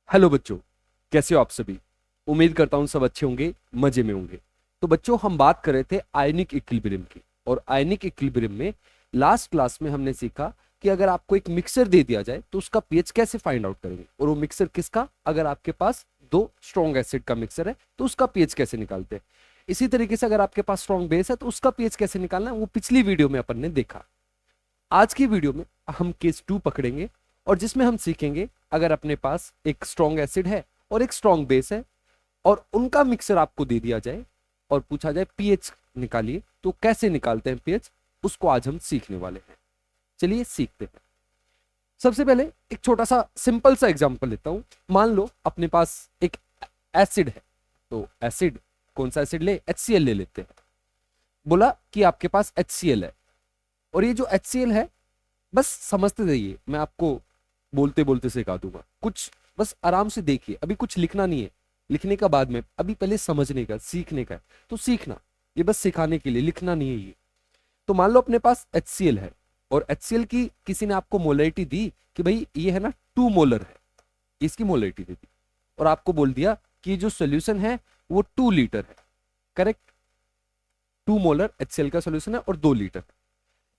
Hello बच्चों, कैसे हो आप सभी। उम्मीद करता हूं सब अच्छे होंगे, मजे में होंगे। तो बच्चों, हम बात कर रहे थे आयनिक इक्विलिब्रियम की। और आयनिक इक्विलिब्रियम में लास्ट क्लास में हमने सीखा कि अगर आपको एक मिक्सर दे दिया जाए तो उसका पीएच कैसे फाइंड आउट करेंगे। और वो मिक्सर किसका, अगर आपके पास दो स्ट्रॉन्ग एसिड का मिक्सर है तो उसका पीएच कैसे निकालते हैं। इसी तरीके से अगर आपके पास स्ट्रॉन्ग बेस है तो उसका पीएच कैसे निकालना है, वो पिछली वीडियो में अपन ने देखा। आज की वीडियो में हम केस 2 पकड़ेंगे और जिसमें हम सीखेंगे अगर अपने पास एक स्ट्रॉन्ग एसिड है और एक स्ट्रॉन्ग बेस है और उनका मिक्सर आपको दे दिया जाए और पूछा जाए पीएच निकालिए, तो कैसे निकालते हैं पीएच, उसको आज हम सीखने वाले हैं। चलिए सीखते हैं। सबसे पहले एक छोटा सा सिंपल सा एग्जांपल लेता हूं। मान लो अपने पास एक एसिड है, तो एसिड कौन सा एसिड ले, HCl ले लेते हैं। बोला कि आपके पास HCl है और ये जो HCl है, बस समझते रहिए, मैं आपको बोलते बोलते सिखा दूंगा कुछ। बस आराम से देखिए, अभी कुछ लिखना नहीं है, लिखने का बाद में, अभी पहले समझने का सीखने का है। तो सीखना, ये बस सिखाने के लिए, लिखना नहीं है ये। तो मान लो अपने पास HCl है और HCl की किसी ने आपको मोलरिटी दी कि भाई ये है ना 2 मोलर है, इसकी मोलरिटी दे दी और आपको बोल दिया कि जो सोल्यूशन है वो 2 लीटर है। करेक्ट, 2 मोलर HCl का सोल्यूशन है और 2 लीटर।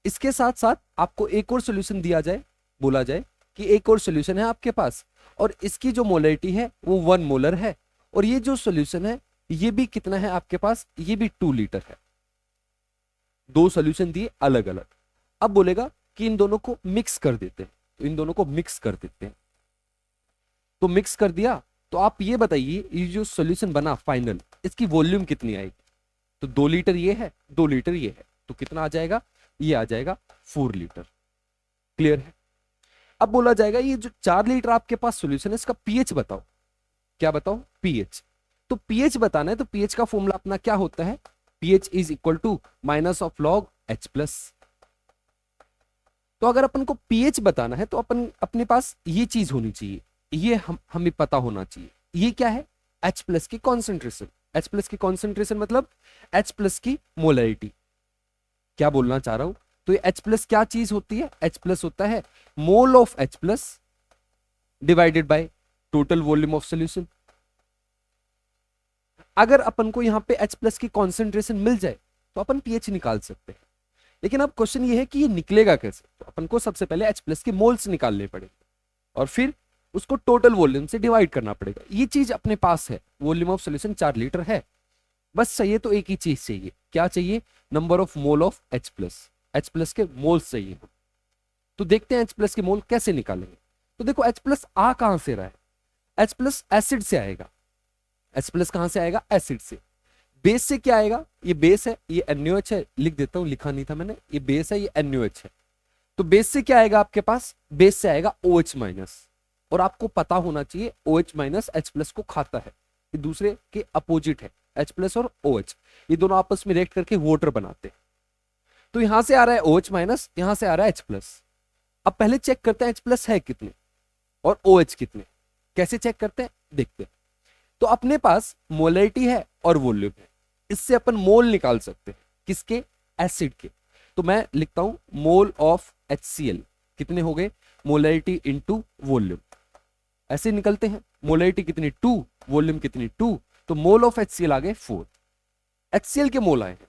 इसके साथ साथ आपको एक और सोल्यूशन दिया जाए, बोला जाए कि एक और सोल्यूशन है आपके पास और इसकी जो मोलरिटी है वो 1 मोलर है और ये जो सोल्यूशन है ये भी कितना है आपके पास, ये भी 2 लीटर है। दो सोल्यूशन दिए अलग अलग। अब बोलेगा कि इन दोनों को मिक्स कर देते हैं, तो इन दोनों को मिक्स कर देते हैं। तो मिक्स कर दिया, तो आप ये बताइए ये जो सोल्यूशन बना फाइनल, इसकी वॉल्यूम कितनी आएगी। तो 2 लीटर ये है, 2 लीटर ये है, तो कितना आ जाएगा, ये आ जाएगा 4 लीटर। क्लियर है। अब बोला जाएगा ये जो 4 लीटर आपके पास सॉल्यूशन है इसका पीएच बताओ। क्या बताओ, पीएच। तो पीएच बताना है तो पीएच का फॉर्मूला अपना क्या होता है, pH is equal to minus of log H plus. तो अगर अपन को पीएच बताना है तो अपन अपने पास ये चीज होनी चाहिए, ये हमें पता होना चाहिए। ये क्या है, H प्लस की कॉन्सेंट्रेशन। H प्लस की कॉन्सेंट्रेशन मतलब H प्लस की मोलरिटी। क्या बोलना चाह रहा हूं, तो ये H प्लस क्या चीज होती है, H प्लस होता है मोल of H plus divided by total volume of solution. अगर अपन को यहां पे H प्लस की कॉन्सेंट्रेशन मिल जाए तो अपन पीएच निकाल सकते हैं। लेकिन अब क्वेश्चन ये है कि ये निकलेगा कैसे, तो अपन को सबसे पहले H प्लस के मोल्स निकालने पड़ेंगे और फिर उसको टोटल वॉल्यूम से डिवाइड करना पड़ेगा। ये चीज अपने पास है, वॉल्यूम ऑफ सॉल्यूशन 4 लीटर है। बस चाहिए तो एक ही चीज चाहिए, क्या चाहिए, number of mole of H plus. H plus के मोल्स चाहिए। तो देखते हैं H प्लस के मोल कैसे निकालेंगे। तो देखो H प्लस आ कहां से रहा है, H प्लस एसिड से आएगा। H प्लस कहां से आएगा, एसिड से। बेस से क्या आएगा, ये बेस है, ये NaOH है, लिख देता हूं, लिखा नहीं था मैंने, ये बेस है, ये NaOH है। तो बेस से क्या आएगा आपके पास, बेस से आएगा OH माइनस। और आपको पता होना चाहिए OH माइनस H प्लस को खाता है, ये दूसरे के अपोजिट है। H प्लस और OH ये दोनों आपस में रिएक्ट करके वाटर बनाते हैं। तो यहां से आ रहा है OH माइनस, यहां से आ रहा है H प्लस। अब पहले चेक करते हैं H प्लस है कितने और OH कितने। कैसे चेक करते हैं, देखते हैं। तो अपने पास मोलरिटी है और वॉल्यूम है, इससे अपन मोल निकाल सकते हैं, किसके, एसिड के। तो मैं लिखता हूं मोल ऑफ HCl कितने हो गए, मोलरिटी इंटू वॉल्यूम। ऐसे निकलते हैं, मोलरिटी कितनी 2, वॉल्यूम कितनी 2, तो मोल ऑफ HCl आ गए 4। HCl के मोल आए हैं,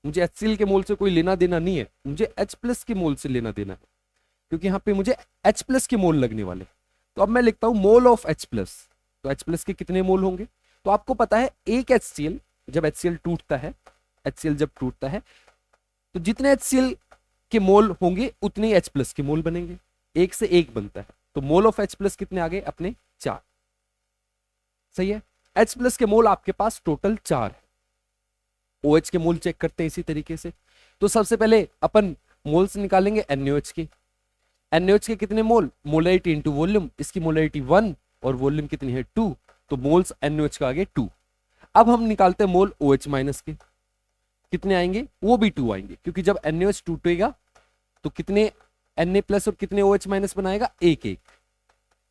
मुझे HCl के मोल से कोई लेना देना नहीं है, मुझे H प्लस के मोल से लेना देना है, क्योंकि यहां पे मुझे H प्लस के मोल लगने वाले। तो अब मैं लिखता हूं मोल ऑफ H प्लस। तो H प्लस के कितने मोल होंगे, तो आपको पता है एक HCl, जब HCl टूटता है, HCl जब टूटता है तो जितने HCl के मोल होंगे उतने ही H प्लस के मोल बनेंगे, एक से एक बनता है। तो मोल ऑफ H प्लस कितने आ गए अपने, 4। सही है, H प्लस के मोल आपके पास टोटल 4 है। OH के मोल चेक करते हैं इसी तरीके से। तो सबसे पहले अपन मोल्स निकालेंगे NaOH के। NaOH के कितने मोल, मोलरिटी इंटू वॉल्यूम, इसकी मोलरिटी 1 और वॉल्यूम कितनी है 2, तो मोल्स NaOH का आगे 2। अब हम निकालते हैं मोल OH माइनस के, कितने आएंगे, वो भी 2 आएंगे, क्योंकि जब NaOH टूटेगा तो कितने Na प्लस और कितने OH माइनस बनाएगा, एक एक।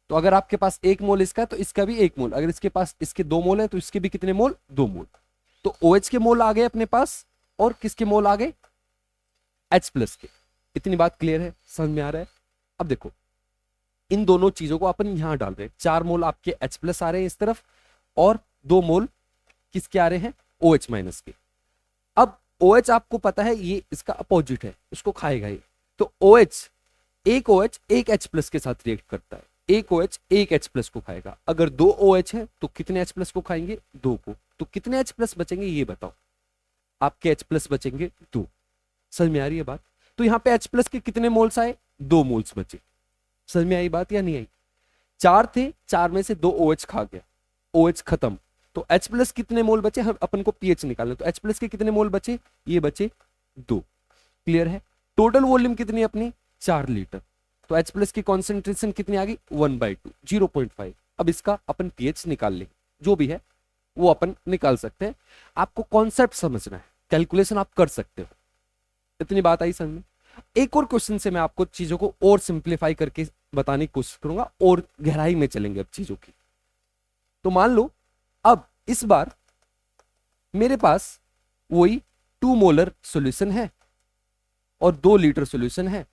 तो अगर आपके पास 1 मोल इसका है तो इसका भी 1 मोल, अगर इसके पास इसके 2 मोल है तो इसके भी कितने मोल, 2 मोल। तो OH के मोल आ गए अपने पास और किसके मोल आ गए, H प्लस के। इतनी बात क्लियर है, समझ में आ रहा है। अब देखो इन दोनों चीजों को अपन यहां डाल रहे हैं। 4 मोल आपके H प्लस आ रहे हैं इस तरफ, और 2 मोल किसके आ रहे हैं, OH माइनस के। अब OH आपको पता है ये इसका अपोजिट है, उसको खाएगा ये। तो OH एक H प्लस के साथ रिएक्ट करता है, एक OH एक H प्लस को खाएगा। अगर 2 OH है तो कितने H प्लस को खाएंगे, 2 को। तो कितने H प्लस बचेंगे ये बताओ, आपके H प्लस बचेंगे 2। समझ में आ रही है बात? तो यहाँ पे H प्लस के कितने मोल्स आए, 2 मोल्स बचे। समझ में आई बात या नहीं आई? 4 थे, 4 में से 2 OH खा गया, OH खत्म, तो H प्लस कितने मोल बचे, हम अपन को pH निकालना, तो H प्लस के कितने मोल बचे, ये बचे 2। क्लियर है? टोटल वॉल्यूम कितनी अपनी, 4 लीटर। तो H प्लस की कॉन्सेंट्रेशन कितनी आ गई, 1/2, 0.5। अब इसका अपन pH निकाल लेंगे, जो भी है वो अपन निकाल सकते हैं। आपको कॉन्सेप्ट समझना है, कैलकुलेशन आप कर सकते हो। इतनी बात आई समझ में? एक और क्वेश्चन से मैं आपको चीजों को और सिंप्लीफाई करके बताने की कोशिश करूंगा, और गहराई में चलेंगे अब चीजों की। तो मान लो अब इस बार मेरे पास वही 2 मोलर सॉल्यूशन है और 2 लीटर सॉल्यूशन है,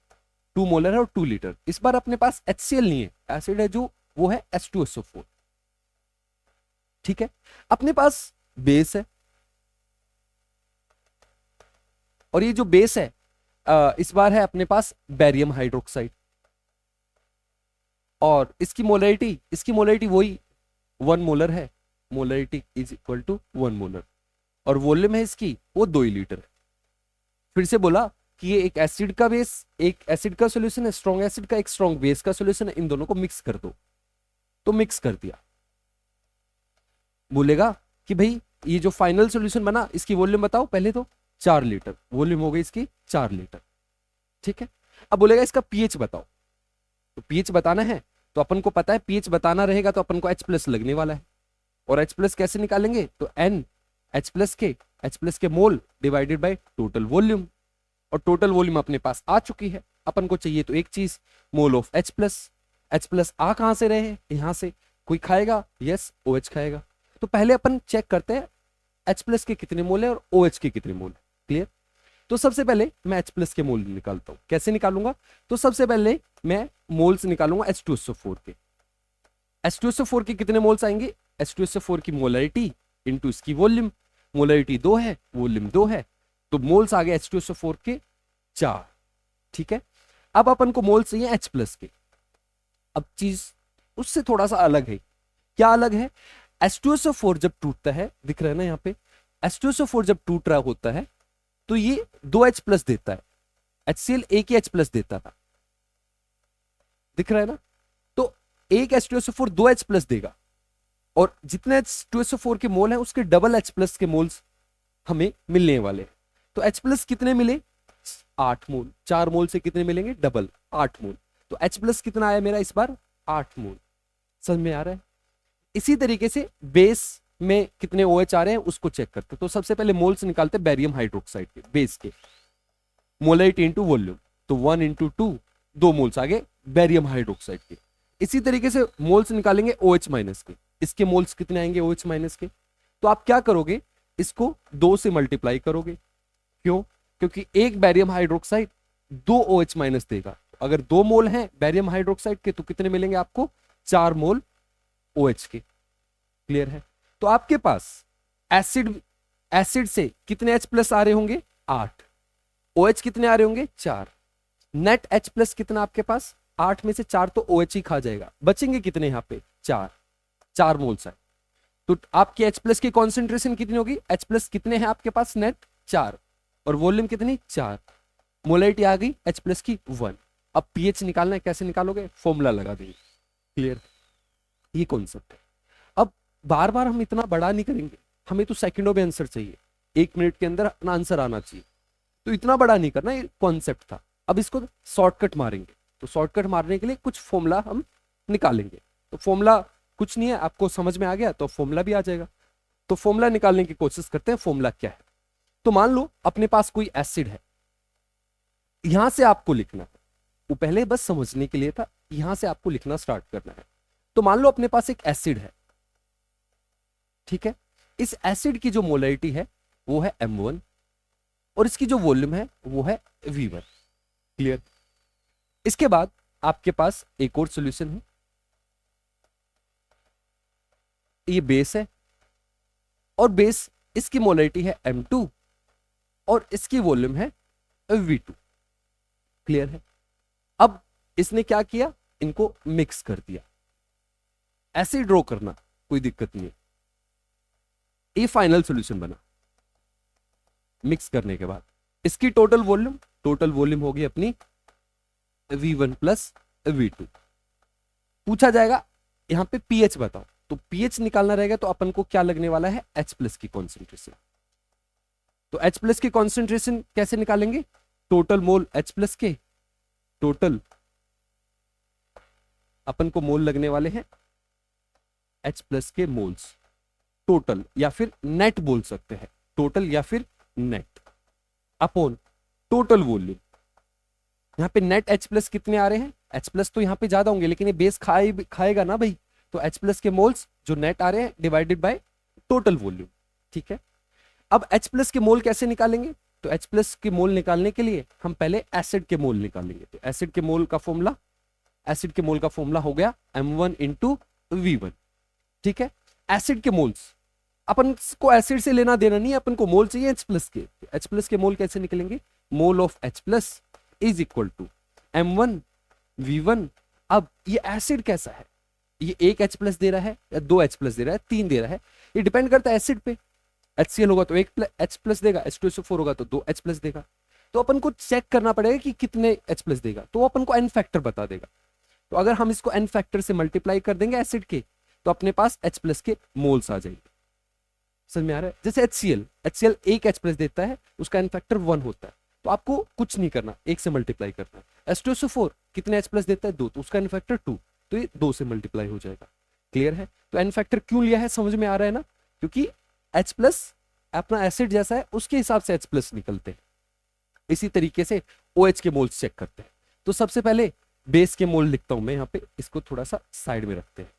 2 मोलर है और 2 लीटर। इस बार अपने पास HCl नहीं है, एसिड है जो, वो है H2SO4। ठीक है, अपने पास बेस है, और ये जो बेस है इस बार है अपने पास बेरियम हाइड्रोक्साइड, और इसकी मोलरिटी वही 1 मोलर है, molarity is equal to 1 molar, और वॉल्यूम है इसकी वो 2 लीटर है। फिर से बोला कि ये एक एसिड का बेस, एक एसिड का सॉल्यूशन है, स्ट्रॉन्ग एसिड का एक स्ट्रॉन्ग बेस का सॉल्यूशन है, इन दोनों को मिक्स कर दो। तो मिक्स कर दिया, बोलेगा कि भाई ये जो फाइनल सॉल्यूशन बना इसकी वॉल्यूम बताओ पहले, तो 4 लीटर वॉल्यूम हो गई इसकी, 4 लीटर। ठीक है, अब बोलेगा इसका pH बताओ। तो pH बताना है तो अपन को पता है pH बताना रहेगा तो अपन को H प्लस लगने वाला है, और H प्लस कैसे निकालेंगे, तो N H प्लस के मोल डिवाइडेड बाय टोटल वॉल्यूम, और टोटल वॉल्यूम अपने पास आ चुकी है। अपन को चाहिए तो एक चीज, मोल ऑफ H प्लस आ कहां से रहे हैं, यहां से। कोई खाएगा, यस OH खाएगा। तो पहले अपन चेक करते हैं H प्लस के कितने मोल है और OH के कितने मोल है। क्लियर? तो सबसे पहले मैं H प्लस के मोल निकालता हूं। कैसे निकालूंगा, तो सबसे पहले मैं मोल्स निकालूंगा H2SO4 के। H2SO4 के कितने मोल्स आएंगे, H2SO4 की मोलरिटी इंटू इसकी वॉल्यूम, मोलरिटी 2 है, वॉल्यूम 2 है, तो मोल्स आ गए H2SO4 के 4। ठीक है, अब अपन को मोल्स चाहिए H प्लस के। अब चीज उससे थोड़ा सा अलग है। क्या अलग है, H2SO4 जब टूटता है, दिख रहा है ना यहाँ पे, H2SO4 जब टूट रहा होता है तो ये 2H प्लस देता है, HCl एक ही H प्लस देता था, दिख रहा है ना। तो एक H2SO4 2H प्लस देगा, और जितने H2SO4 के मोल हैं उसके डबल H प्लस के मोल्स हमें मिलने वाले हैं। तो H प्लस कितने मिले, 8 मोल। 4 मोल से कितने मिलेंगे, डबल 8 मोल। तो H प्लस कितना आया मेरा इस बार, 8 मोल। समझ में आ रहा है? इसी तरीके से बेस में कितने OH आ रहे हैं उसको चेक करते। तो सबसे पहले मोल्स निकालते बेरियम हाइड्रोक्साइड के, बेस के, मोलरिटी इंटू वॉल्यूम, तो 1 इंटू 2 मोल्स आ गए बेरियम हाइड्रोक्साइड के। इसी तरीके से मोल्स निकालेंगे OH माइनस के, इसके मोल्स कितने आएंगे OH माइनस के। तो आप क्या करोगे, इसको 2 से मल्टीप्लाई करोगे। क्यों? क्योंकि एक बेरियम हाइड्रोक्साइड 2 OH माइनस देगा। अगर 2 मोल हैं बेरियम हाइड्रोक्साइड के तो कितने मिलेंगे आपको, 4 मोल OH के। क्लियर है? तो आपके पास एसिड से कितने H प्लस आ रहे होंगे, 8। OH कितने आ रहे होंगे, 4। नेट H प्लस कितना आपके पास, 8 में से 4 तो OH ही खा जाएगा, बचेंगे कितने यहाँ पे, 4 मोल्स है। तो आपकी H प्लस की कॉन्सेंट्रेशन कितनी होगी, H प्लस कितने हैं आपके पास, नेट 4, और वॉल्यूम कितनी, 4। मोलरिटी आ गई H प्लस की 1। अब pH निकालना है, कैसे निकालोगे, फॉर्मूला लगा देंगे। क्लियर? ये कॉन्सेप्ट है। अब बार बार हम इतना बड़ा नहीं करेंगे, हमें तो सेकंडों में आंसर चाहिए, 1 मिनट के अंदर अपना आंसर आना चाहिए, तो इतना बड़ा नहीं करना, ये कॉन्सेप्ट था। अब इसको शॉर्टकट मारेंगे, तो शॉर्टकट मारने के लिए कुछ फॉर्मूला हम निकालेंगे। तो फॉर्मूला कुछ नहीं है, आपको समझ में आ गया तो फॉर्मूला भी आ जाएगा। तो फॉर्मूला निकालने की कोशिश करते हैं, फॉर्मूला क्या है। तो मान लो अपने पास कोई एसिड है, यहां से आपको लिखना है, वो पहले बस समझने के लिए था, यहां से आपको लिखना स्टार्ट करना है। तो मान लो अपने पास एक एसिड है, ठीक है, इस एसिड की जो मोलरिटी है वो है M1, और इसकी जो वॉल्यूम है वो है V1। क्लियर? इसके बाद आपके पास एक और सॉल्यूशन है, ये बेस है और बेस इसकी मोलरिटी है M2 और इसकी वॉल्यूम है V2। क्लियर है? अब इसने क्या किया, इनको मिक्स कर दिया। ऐसे ड्रॉ करना कोई दिक्कत नहीं है, ये फाइनल सॉल्यूशन बना। मिक्स करने के बाद इसकी टोटल वॉल्यूम होगी अपनी V1 प्लस V2। पूछा जाएगा यहां पे pH बताओ, तो pH निकालना रहेगा तो अपन को क्या लगने वाला है, H प्लस की कॉन्सेंट्रेशन। तो H प्लस की कॉन्सेंट्रेशन कैसे निकालेंगे, टोटल मोल H प्लस के, टोटल अपन को मोल लगने वाले हैं H प्लस के मोल्स, टोटल या फिर नेट बोल सकते हैं, टोटल या फिर नेट अपॉन टोटल वॉल्यूम। यहां पे नेट H प्लस कितने आ रहे हैं, H प्लस तो यहां पे ज्यादा होंगे लेकिन ये बेस खाएगा ना भाई, तो H प्लस के मोल्स जो नेट आ रहे हैं डिवाइडेड बाय टोटल वॉल्यूम। ठीक है, अब H प्लस के मोल कैसे निकालेंगे, तो H प्लस के मोल निकालने के लिए हम पहले एसिड के मोल निकालेंगे। तो एसिड के मोल का फॉर्मूला हो गया M1 इंटू V1। ठीक है, एसिड के मोल्स, अपन को एसिड से लेना देना नहीं है, अपन को मोल चाहिए H प्लस के। H प्लस के मोल कैसे निकलेंगे, mole of H plus is equal to M1 V1। अब ये एसिड कैसा है, ये एक H प्लस दे रहा है या दो H प्लस दे रहा है, तीन दे रहा है, ये डिपेंड करता है एसिड पे। HCl होगा तो एक H प्लस देगा, H2SO4 होगा तो दो H प्लस देगा। तो अपन को चेक करना पड़ेगा कि कितने H प्लस देगा, तो अपन को N फैक्टर बता देगा। तो अगर हम इसको N फैक्टर से मल्टीप्लाई कर देंगे एसिड के, तो अपने पास H प्लस के मोल्स आ जाएंगे। समझ में आ रहा है? जैसे HCl एक H प्लस देता है, उसका N फैक्टर 1 होता है, तो आपको कुछ नहीं करना, एक से मल्टीप्लाई करना है। H2SO4 कितने H प्लस देता है, 2, तो उसका N फैक्टर 2, तो ये 2 से मल्टीप्लाई हो जाएगा। क्लियर है? तो N फैक्टर क्यों लिया है, समझ में आ रहा है ना, क्योंकि H प्लस अपना एसिड जैसा है, उसके हिसाब से H प्लस निकलते हैं। इसी तरीके से OH के मोल्स चेक करते हैं। तो सबसे पहले बेस के मोल लिखता हूं मैं यहां पे, इसको थोड़ा सा साइड में रखते हैं।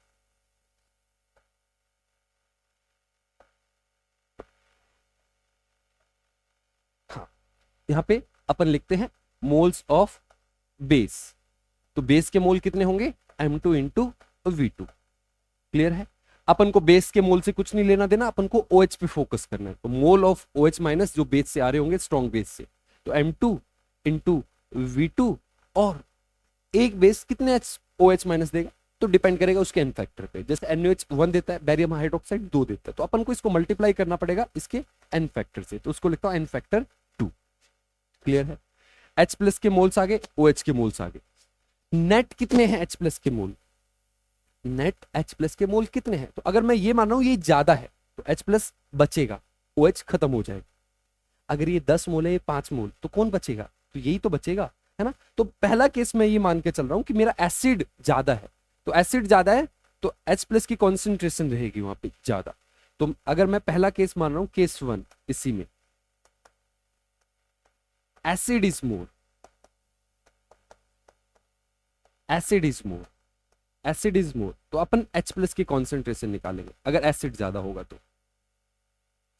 हाँ, यहां पे अपन लिखते हैं मोल्स ऑफ बेस। तो बेस के मोल कितने होंगे, M2 इंटू V2। क्लियर है? अपन को बेस के मोल से कुछ नहीं लेना देना, अपन को OH पे फोकस करना है। तो मोल ऑफ OH माइनस जो बेस से आ रहे होंगे स्ट्रॉन्ग बेस से, तो M2 इंटू V2, और एक बेस कितने OH माइनस देगा, तो डिपेंड करेगा उसके N फैक्टर पे। जैसे NaOH 1 देता है, बैरियम हाइड्रोक्साइड 2 देता है, तो अपन को इसको मल्टीप्लाई करना पड़ेगा इसके N फैक्टर से, तो उसको लिखता हूं N फैक्टर 2। क्लियर है? H प्लस के मोल्स आगे, OH के मोल्स आगे। नेट कितने हैं H प्लस के मोल, नेट H प्लस के मोल कितने हैं, तो अगर मैं ये मान रहा हूं ये ज्यादा है तो H प्लस बचेगा, OH खत्म हो जाएगा। अगर ये 10 मोल है, ये 5 मोल, तो कौन बचेगा, तो यही तो बचेगा, है ना। तो पहला केस मैं ये मान के चल रहा हूं कि मेरा एसिड ज्यादा है, तो एसिड ज्यादा है तो H प्लस की कॉन्सेंट्रेशन रहेगी वहां पे ज्यादा। तो अगर मैं पहला केस मान रहा हूं, केस 1, इसी में acid is more, acid is more, acid is more, तो अपन H प्लस की कॉन्सेंट्रेशन निकालेंगे अगर एसिड ज्यादा होगा तो।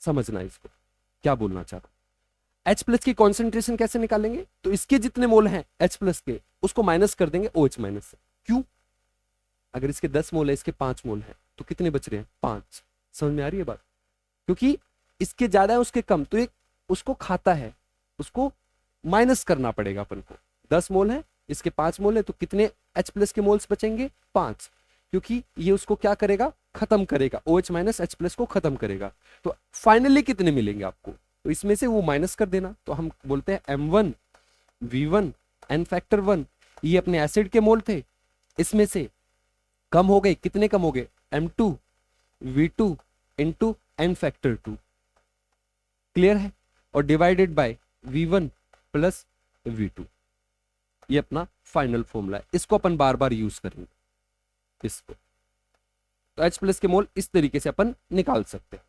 समझना इसको क्या बोलना चाह रहा हूं। H प्लस की कॉन्सेंट्रेशन कैसे निकालेंगे, तो इसके जितने मोल हैं H प्लस के, उसको माइनस कर देंगे OH माइनस से। क्यों, अगर इसके 10 मोल है, इसके 5 मोल है, तो कितने बच रहे हैं, 5। समझ में आ रही है बात, क्योंकि इसके ज्यादा है उसके कम, तो एक उसको खाता है, उसको माइनस करना पड़ेगा अपन को। 10 मोल है, इसके 5 मोल है, तो कितने H प्लस के मोल्स बचेंगे, 5, क्योंकि ये उसको क्या करेगा, खत्म करेगा, OH माइनस H प्लस को खत्म करेगा। तो फाइनली कितने मिलेंगे आपको, तो इसमें से वो माइनस कर देना, तो हम बोलते हैं M1 V1 N फैक्टर 1, ये अपने एसिड के मोल थे, इसमें से कम हो गए, कितने कम हो गए, M2 V2 into N factor 2। Clear है? और divided by V1 plus V2, ये अपना फाइनल फॉर्मूला है, इसको अपन बार बार यूज करेंगे इसको। तो H प्लस के मोल इस तरीके से अपन निकाल सकते हैं।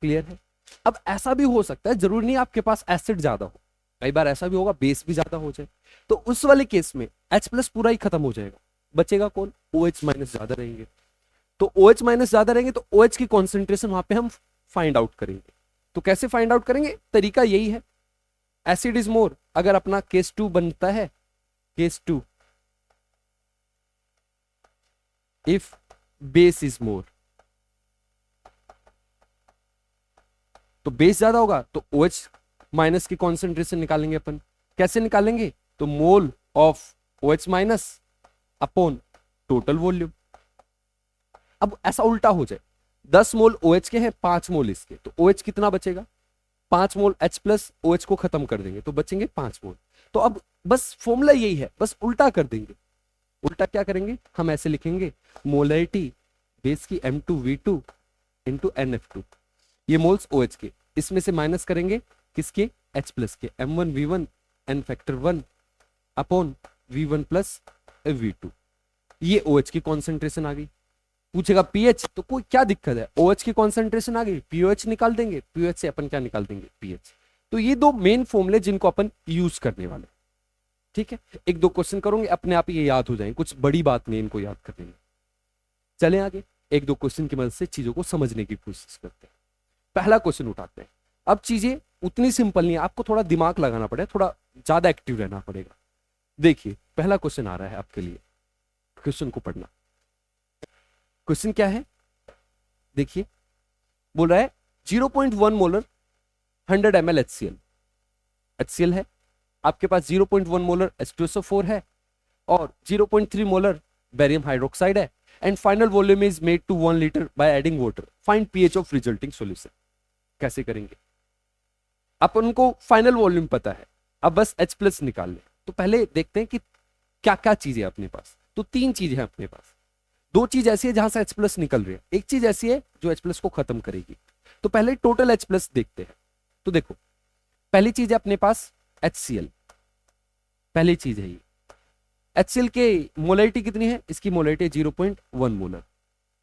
क्लियर है? अब ऐसा भी हो सकता है, जरूरी नहीं आपके पास एसिड ज्यादा हो, कई बार ऐसा भी होगा बेस भी ज्यादा हो जाए, तो उस वाले केस में H प्लस पूरा ही खत्म हो जाएगा, बचेगा कौन, OH माइनस ज्यादा रहेंगे। तो OH माइनस ज्यादा रहेंगे तो OH की कॉन्सेंट्रेशन वहां पे हम फाइंड आउट करेंगे। तो कैसे फाइंड आउट करेंगे, तरीका यही है, एसिड इज मोर, अगर अपना केस 2 बनता है, case 2 if base is more, तो बेस ज्यादा होगा तो OH माइनस की कॉन्सेंट्रेशन निकालेंगे अपन। कैसे निकालेंगे? तो mole of OH minus upon total volume. अब ऐसा उल्टा हो जाए, 10 मोल OH के हैं, 5 मोल इसके, तो OH कितना बचेगा? 5 मोल H प्लस OH को खत्म कर देंगे तो बचेंगे 5 मोल। तो अब बस फॉर्मूला यही है, बस उल्टा कर देंगे। उल्टा क्या करेंगे? हम ऐसे लिखेंगे मोलरिटी बेस की M2V2 इंटू NF2, ये मोल्स OH के, इसमें से माइनस करेंगे किसके? H प्लस के, M1V1 N factor 1 upon V1 plus V2। ये OH की कॉन्सेंट्रेशन आ गई। पूछेगा पीएच, तो कोई क्या दिक्कत है, OH की कॉन्सेंट्रेशन आ गई, पीओएच निकाल देंगे, पीओएच से अपन क्या निकाल देंगे? पीएच। तो ये दो मेन फॉर्मूले जिनको अपन यूज करने वाले। ठीक है, एक दो क्वेश्चन करोगे अपने आप ये याद हो जाएंगे, कुछ बड़ी बात नहीं इनको याद करने में। चले आगे, एक दो क्वेश्चन की मदद से चीजों को समझने की कोशिश करते हैं। पहला क्वेश्चन उठाते हैं। अब चीजें उतनी सिंपल नहीं है, आपको थोड़ा दिमाग लगाना पड़ेगा, थोड़ा ज्यादा एक्टिव रहना पड़ेगा। देखिए पहला क्वेश्चन आ रहा है आपके लिए, क्वेश्चन को पढ़ना। क्वेश्चन क्या है? देखिए बोल रहा है 0.1 मोलर 100 ml HCl है, आपके पास 0.1 मोलर H2SO4 है और 0.3 मोलर बेरियम हाइड्रोक्साइड है, and final volume is made to 1 litre by adding water, find pH of resulting solution. कैसे करेंगे? अपन को फाइनल वॉल्यूम पता है, अब बस H प्लस निकाल ले। तो पहले देखते हैं कि क्या क्या चीजें अपने पास। तो 3 चीजें हैं अपने पास, 2 चीज ऐसी है जहां से H प्लस निकल रही है, एक चीज ऐसी है जो H प्लस को खत्म करेगी। तो पहले टोटल H प्लस देखते हैं। तो देखो पहली चीज है अपने पास HCl, पहली चीज है ये। HCl के मोलरिटी कितनी है? इसकी मोलरिटी 0.1 मोलर।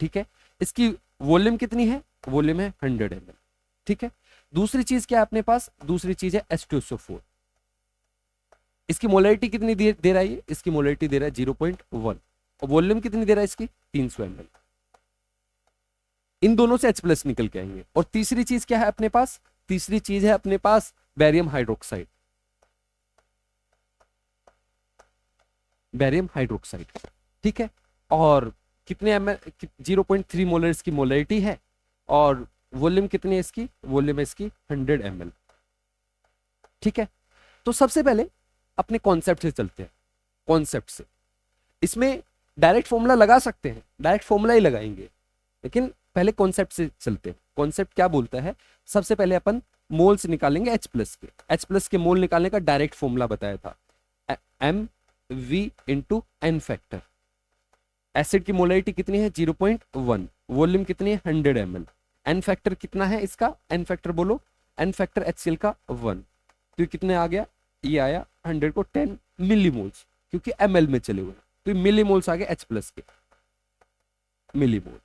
ठीक है, इसकी वॉल्यूम कितनी है? वॉल्यूम है 100 ml। ठीक है, दूसरी चीज क्या है अपने पास? दूसरी चीज है H2SO4, इसकी मोलरिटी कितनी दे रहा है ये? इसकी मोलरिटी दे रहा है 0.1, और वॉल्यूम कितनी दे रहा है इसकी? 300 ml। इन दोनों से H प्लस निकल के आएंगे। और तीसरी चीज क्या है अपने पास? तीसरी चीज है अपने पास बेरियम हाइड्रोक्साइड, बेरियम हाइड्रोक्साइड। ठीक है, और कितने ml? 0.3 मोलर इसकी मोलरिटी है, और वॉल्यूम कितनी है इसकी? वॉल्यूम है इसकी 100 ml। ठीक है, तो सबसे पहले अपने कॉन्सेप्ट से चलते हैं। कॉन्सेप्ट से इसमें डायरेक्ट फॉर्मूला लगा सकते हैं, डायरेक्ट फॉर्मूला ही लगाएंगे, लेकिन पहले कॉन्सेप्ट से चलते हैं। कॉन्सेप्ट क्या बोलता है? सबसे पहले अपन मोल्स निकालेंगे H प्लस के। H प्लस के मोल निकालने का डायरेक्ट फॉर्मूला बताया था, MV into N factor. Acid की मोलरिटी कितनी है? 0.1, वॉल्यूम कितनी है? 100 ml। N फैक्टर कितना है इसका? N फैक्टर बोलो, N फैक्टर HCl का 1, तो कितने आ गया? ये आया 100 को 10 मिलीमोल्स, क्योंकि ml में चले हुए, तो मिलीमोल्स आ गए H प्लस के, मिलीमोल।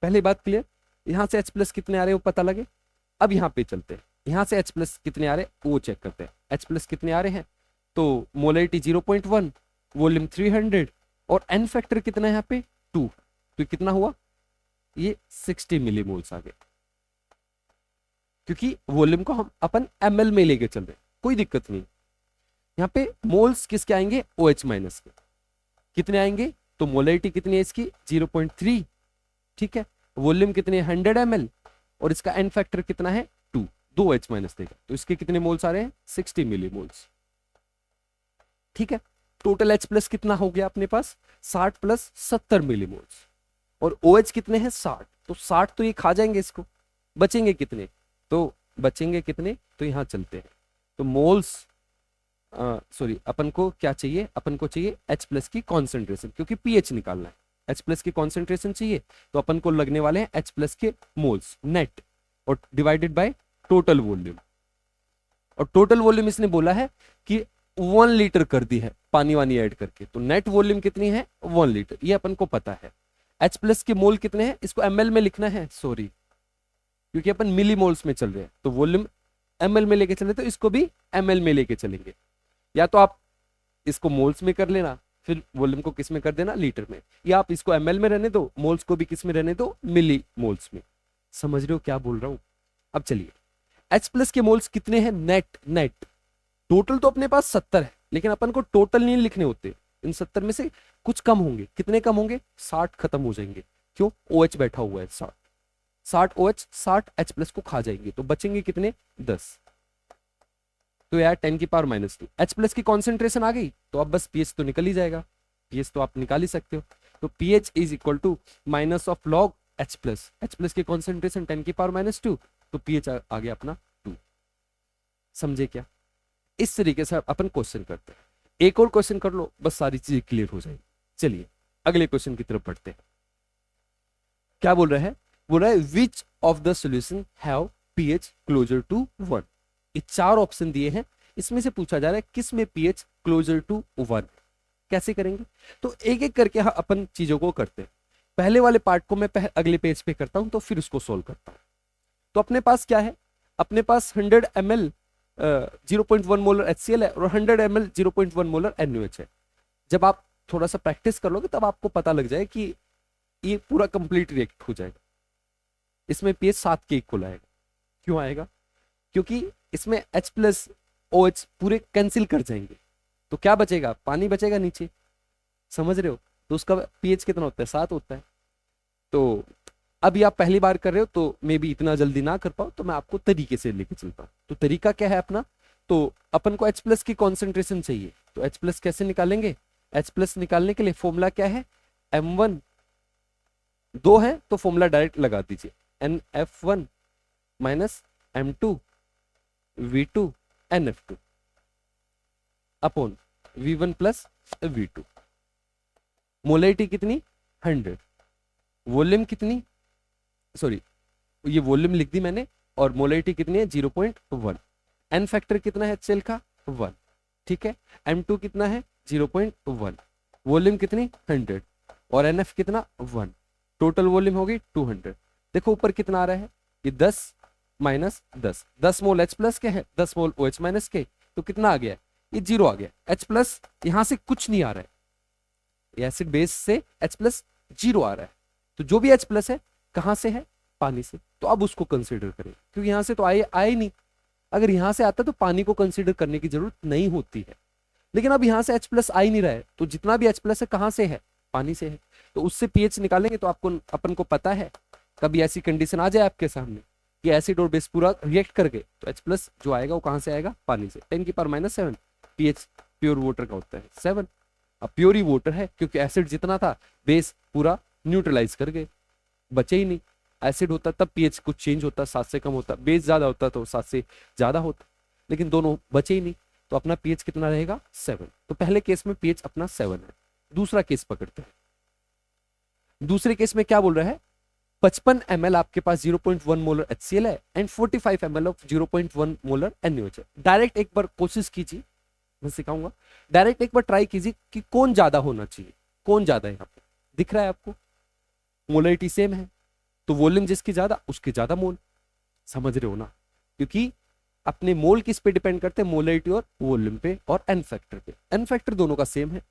पहली बात क्लियर? यहां से H प्लस कितने आ रहे हैं वो पता लगे। अब यहां पे चलते हैं, यहां से H प्लस कितने आ रहे हैं वो चेक करते हैं। H प्लस कितने आ रहे हैं? तो मोलरिटी 0.1, वॉल्यूम 300, और N फैक्टर कितना है यहाँ पे? 2, तो कितना हुआ? ये 60 मिलीमोल्स आ गए, क्योंकि वॉल्यूम को हम अपन ml में लेके चल रहे हैं, कोई दिक्कत नहीं। यहाँ पे मोल्स किसके आएंगे? OH माइनस के। कितने आएंगे? तो मोलरिटी कितनी है इसकी? 0.3। ठीक है, वॉल्यूम कितनी है? 100 ml, और इसका N फैक्टर कितना है? 2, 2 H माइनस देगा, तो इसके कितने मोल्स आ रहे हैं? 60 मिलीमोल्स। ठीक है, टोटल H प्लस कितना हो गया अपने पास? 60 प्लस 70 मिलीमोल्स, और OH कितने हैं? 60, तो 60 तो ये खा जाएंगे इसको, बचेंगे कितने? तो बचेंगे कितने? तो यहां चलते हैं, तो मोल्स सॉरी अपन को क्या चाहिए? अपन को चाहिए H प्लस की कॉन्सेंट्रेशन, क्योंकि पीएच निकालना है। H प्लस की कॉन्सेंट्रेशन चाहिए, तो अपन को लगने वाले हैं H प्लस के मोल्स नेट, और डिवाइडेड बाय टोटल वॉल्यूम। और टोटल वॉल्यूम इसने बोला है कि 1 लीटर कर दी है पानी वानी ऐड करके, तो नेट वॉल्यूम कितनी है? 1 लीटर, ये अपन को पता है। H प्लस के मोल कितने हैं? इसको ml में लिखना है, सॉरी, क्योंकि अपन मिली मोल्स में चल रहे हैं, तो वॉल्यूम ml में लेके चले, तो इसको भी ml में लेके चलेंगे। या तो आप इसको मोल्स में कर लेना, फिर वॉल्यूम को किस में कर देना? लीटर में, या आप इसको ml में रहने दो, मोल्स को भी किस में रहने दो? मिली मोल्स में। समझ रहे हो क्या बोल रहा हूं? अब चलिए, H प्लस के मोल्स कितने हैं? नेट टोटल तो अपने पास 70 है, लेकिन अपन को टोटल नहीं लिखने होते, इन 70 में से कुछ कम होंगे, कितने कम होंगे, 60 खत्म हो जाएंगे। क्यों, OH बैठा हुआ है, 60 OH 60 H+ को खा जाएंगे, तो बचेंगे कितने, 10। तो यार 10⁻²। H+ की कॉन्सेंट्रेशन आ गई तो अब बस pH तो निकल ही जाएगा, pH तो आप निकाल ही सकते हो। तो pH is equal to minus of log H+ की कॉन्सेंट्रेशन 10⁻², तो pH आ गया अपना 2। समझे क्या? इस तरीके से अपन क्वेश्चन करते हैं। एक और क्वेश्चन कर लो, बस सारी चीजें क्लियर हो जाएगी। चलिए अगले क्वेश्चन की तरफ बढ़ते हैं। क्या बोल रहा है, बोल रहा है which of the solution have pH closer to 1। ये 4 ऑप्शन दिए हैं, इसमें से पूछा जा रहा है किस में pH क्लोजर टू 1। कैसे करेंगे, तो एक एक करके अपन चीजों को करते हैं। पहले वाले पार्ट को मैं अगले पेज पे करता हूं, तो फिर उसको सोल्व करता हूं। तो अपने पास क्या है, अपने पास 100 ml 0.1 मोलर HCl है और 100 ml 0.1 मोलर NaOH है। जब आप थोड़ा सा प्रैक्टिस कर लोगे तब आपको पता लग जाए कि ये पूरा कंप्लीट रिएक्ट हो जाएगा। इसमें pH 7 के इक्वल आएगा। क्यों आएगा, क्योंकि इसमें H+ OH पूरे कैंसिल कर जाएंगे, तो क्या बचेगा, पानी बचेगा नीचे। समझ रहे हो, तो उसका pH कितना होता है, 7 होता है। तो अभी आप पहली बार कर रहे हो तो मे बी इतना जल्दी ना कर पाओ, तो मैं आपको तरीके से लेके चलता हूँ। तो तरीका क्या है अपना, तो अपन को H+ की कॉन्सेंट्रेशन चाहिए, तो H+ कैसे निकालेंगे, H+ निकालने के लिए फॉर्मूला क्या है, M1 2 है तो फॉर्मूला डायरेक्ट लगा दीजिए, NF1 minus M2 V2 NF2 upon V1 plus V2। Molarity कितनी, 100। वॉल्यूम कितनी, सॉरी ये वॉल्यूम लिख दी मैंने, और मोलैरिटी कितनी है, 0.1। एन फैक्टर कितना है HCl का, 1। ठीक है, M2 कितना है, 0.1। वॉल्यूम कितनी, 100, और NF कितना, 1। टोटल वॉल्यूम होगी 200। देखो ऊपर कितना आ रहा है, ये 10 माइनस 10, 10 मोल H+ के है, 10 मोल OH माइनस के, तो कितना आ गया, ये 0 आ गया। H+ यहां से कुछ नहीं आ रहा है, एसिड बेस से H+ 0 आ रहा है। तो जो भी H+ है कहां से है, पानी से, तो अब उसको कंसीडर करें, क्योंकि यहां से तो आए ही नहीं। अगर यहां से आता तो पानी को कंसीडर करने की जरूरत नहीं होती है, लेकिन अब यहां से H+ आ ही नहीं रहा है, तो जितना भी H+ है कहां से है, पानी से है। तो उससे pH निकालेंगे, तो आपको अपन को पता है कभी ऐसी कंडीशन आ जाए आपके सामने कि एसिड और बेस पूरा रिएक्ट कर गए, तो H+ जो आएगा वो कहां से आएगा, पानी से। 10⁻⁷ pH प्योर वाटर का होता है 7। अब प्योर ही वाटर है, क्योंकि एसिड जितना था बेस पूरा न्यूट्रलाइज कर गए, बचे ही नहीं। एसिड होता तब pH कुछ चेंज होता, 7 से कम होता, बेस ज्यादा होता तो 7 से ज्यादा होता, लेकिन दोनों बचे ही नहीं, तो अपना pH कितना रहेगा, 7। तो पहले केस में pH अपना 7 है। दूसरा केस पकड़ते हैं। दूसरे केस में क्या बोल रहा है, 55 ml आपके पास 0.1 मोलर HCl है and 45 ml of 0.1 molar NaOH है। डायरेक्ट एक बार कोशिश कीजिए, मैं सिखाऊंगा, डायरेक्ट एक बार ट्राई कीजिए कि कौन ज्यादा होना चाहिए, कौन ज्यादा है। यहाँ पे दिख रहा है आपको, मोलरिटी सेम है, तो वॉल्यूम जिसकी ज्यादा उसके ज्यादा मोल। समझ रहे हो ना, क्योंकि अपने मोल किस पे डिपेंड करते हैं, मोलरिटी और वॉल्यूम पे और एन फैक्टर पे। एन फैक्टर दोनों का सेम है,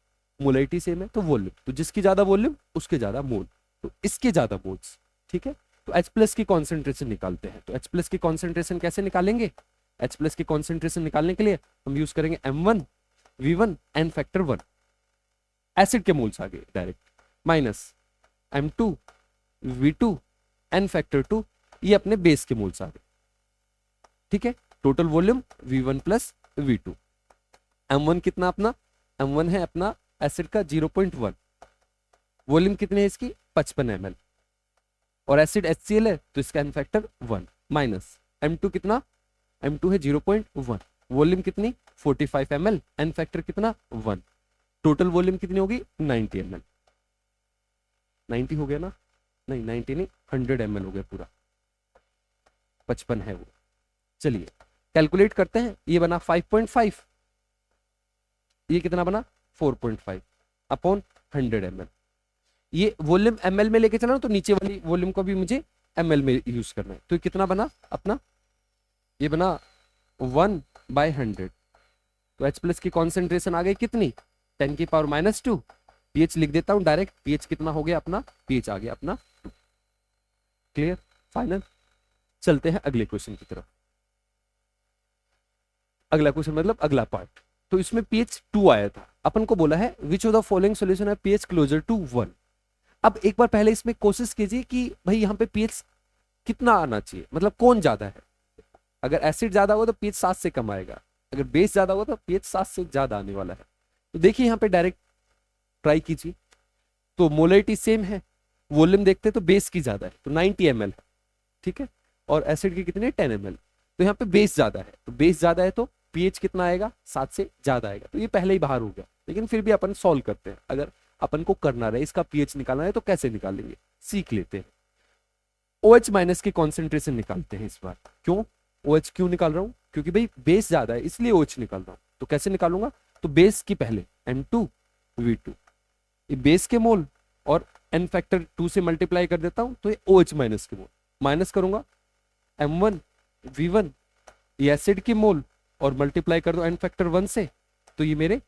मोलरिटी सेम है, तो वॉल्यूम, तो जिसकी ज्यादा वॉल्यूम उसके ज्यादा मोल, तो इसके ज्यादा मोल्स। ठीक है, तो H+ की कॉन्सेंट्रेशन निकालते हैं। तो H+ की कॉन्सेंट्रेशन कैसे निकालेंगे, H+ की कॉन्सेंट्रेशन निकालने के लिए हम यूज करेंगे M1 V1 n factor 1, acid के मोल्स आ गए direct, minus M2 V2 N factor 2, ये अपने बेस के मोल्स आ गए। ठीक है, total volume V1 plus V2। M1 कितना अपना, M1 है अपना एसिड का 0.1, वॉल्यूम कितने है इसकी, 55 ml, और एसिड HCl है तो इसका एन फैक्टर 1, माइनस M2 कितना, M2 है 0.1, वॉल्यूम कितनी 45 ml, एन फैक्टर कितना 1, टोटल वॉल्यूम कितनी होगी 90 ml। 90 हो गया ना, नहीं 90 नहीं, 100 ml हो गया पूरा, 55 है वो। चलिए कैलकुलेट करते हैं, ये बना 5.5, ये कितना बना 4.5 अपॉन 100 ml। ये वॉल्यूम ml में लेके चला ना, तो नीचे वाली वॉल्यूम को भी मुझे ml में यूज करना है, तो ये कितना बना अपना, ये बना 1/100। तो H+ की कॉन्सेंट्रेशन आ गई कितनी, 10⁻⁻²। pH लिख देता हूं डायरेक्ट, pH कितना हो गया अपना, pH आ गया अपना 2। Clear, final. चलते हैं अगले क्वेश्चन की तरफ। अगला क्वेश्चन मतलब अगला पार्ट, तो इसमें pH 2 आया था, अपन को बोला है which of the following solution है पीएच क्लोजर टू 1। अब एक बार पहले इसमें कोशिश कीजिए कि भाई यहाँ पे पीएच कितना आना चाहिए, मतलब कौन ज्यादा है। अगर एसिड ज्यादा होगा तो पीएच 7 से कम आएगा, अगर बेस ज्यादा होगा तो पीएच 7 से ज्यादा आने वाला है। तो देखिए यहाँ पे डायरेक्ट ट्राई कीजिए, तो मोलरिटी सेम है, वॉल्यूम देखते हैं तो बेस की ज्यादा है तो 90 ml है, ठीक है, और एसिड की कितने 10 ml। तो यहाँ पे बेस ज्यादा है, तो बेस ज्यादा है तो पीएच कितना आएगा 7 से ज्यादा आएगा, तो ये पहले ही बाहर हो गया। लेकिन फिर भी अपन सॉल्व करते हैं, अगर अपन को करना रहे इसका पीएच निकालना है तो कैसे निकालेंगे सीख लेते हैं। OH माइनस की कॉन्सेंट्रेशन निकालते हैं इस बार। क्यों OH क्यों निकाल रहा हूं, क्योंकि भाई बेस ज्यादा है इसलिए OH निकाल रहा हूं। तो कैसे निकालूंगा, तो बेस की पहले N2V2, ये बेस के मोल और n फैक्टर 2 से मल्टीप्लाई कर देता हूं तो ये OH माइनस के मोल, माइनस करूंगा M1V1 ये एसिड के मोल और मल्टीप्लाई कर दो n फैक्टर 1 से तो ये मेरे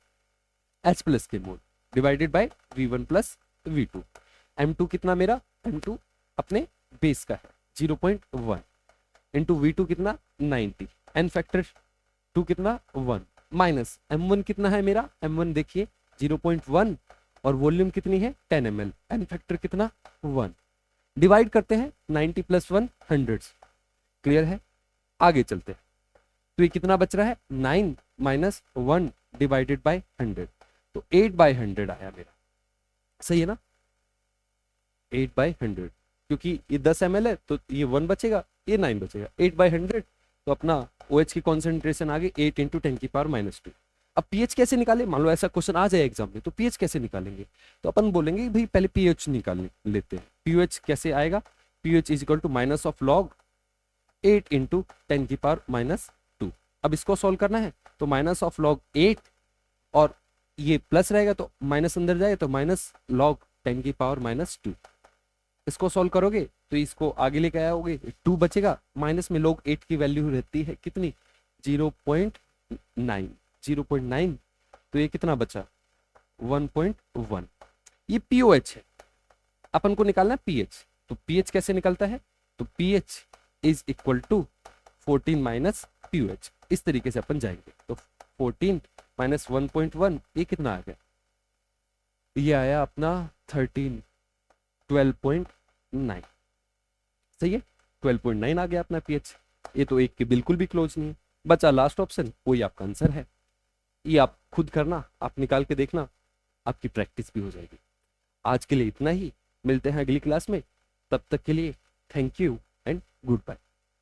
H प्लस के मोल divided by V1 plus V2। M2 कितना मेरा, M2 अपने बेस का है 0.1 इंटू V2 कितना 90, n फैक्टर 2 कितना 1 माइनस M1 कितना है मेरा, M1 देखिए 0.1 और वॉल्यूम कितनी है 10 ml, n फैक्टर कितना 1, डिवाइड करते हैं 90 प्लस 1 100। क्लियर है, आगे चलते हैं। तो ये कितना बच रहा है 9 माइनस 1 डिवाइडेड बाय 100, तो 8/100 आया मेरा, सही है ना, 8/100, क्योंकि ये 10 ml है तो ये 1 बचेगा, ये 9 बचेगा, 8/100। तो अपना OH की कॉन्सेंट्रेशन आ गई 8 × 10⁻²। अब पीएच कैसे निकाले, मान लो ऐसा क्वेश्चन आ जाए एग्जाम में, तो पीएच कैसे निकालेंगे, तो अपन बोलेंगे भाई पहले पीएच निकाल लेते हैं। पीएच कैसे आएगा, pH is equal to minus of log 8 × 10⁻²। अब इसको सॉल्व करना है तो माइनस ऑफ लॉग 8 और ये प्लस रहेगा तो माइनस अंदर जाएगा तो माइनस लॉग 10⁻²। इसको सॉल्व करोगे तो इसको आगे लेके आओगे 2 बचेगा, माइनस में log 8 की वैल्यू रहती है कितनी 0.9, तो ये कितना बचा 1.1। ये पीओएच है, अपन को निकालना है पीएच। तो पीएच कैसे निकलता है, तो pH is equal to 14 minus pOH, इस तरीके से अपन जाएंगे। तो 14 माइनस 1.1 ये कितना आ गया, ये आया अपना 12.9, सही है, 12.9 आ गया अपना पीएच। ये तो एक के बिल्कुल भी क्लोज नहीं है, बचा लास्ट ऑप्शन, वही आपका आंसर है। ये आप खुद करना, आप निकाल के देखना, आपकी प्रैक्टिस भी हो जाएगी। आज के लिए इतना ही, मिलते हैं अगली क्लास में, तब तक के लिए thank you and good bye.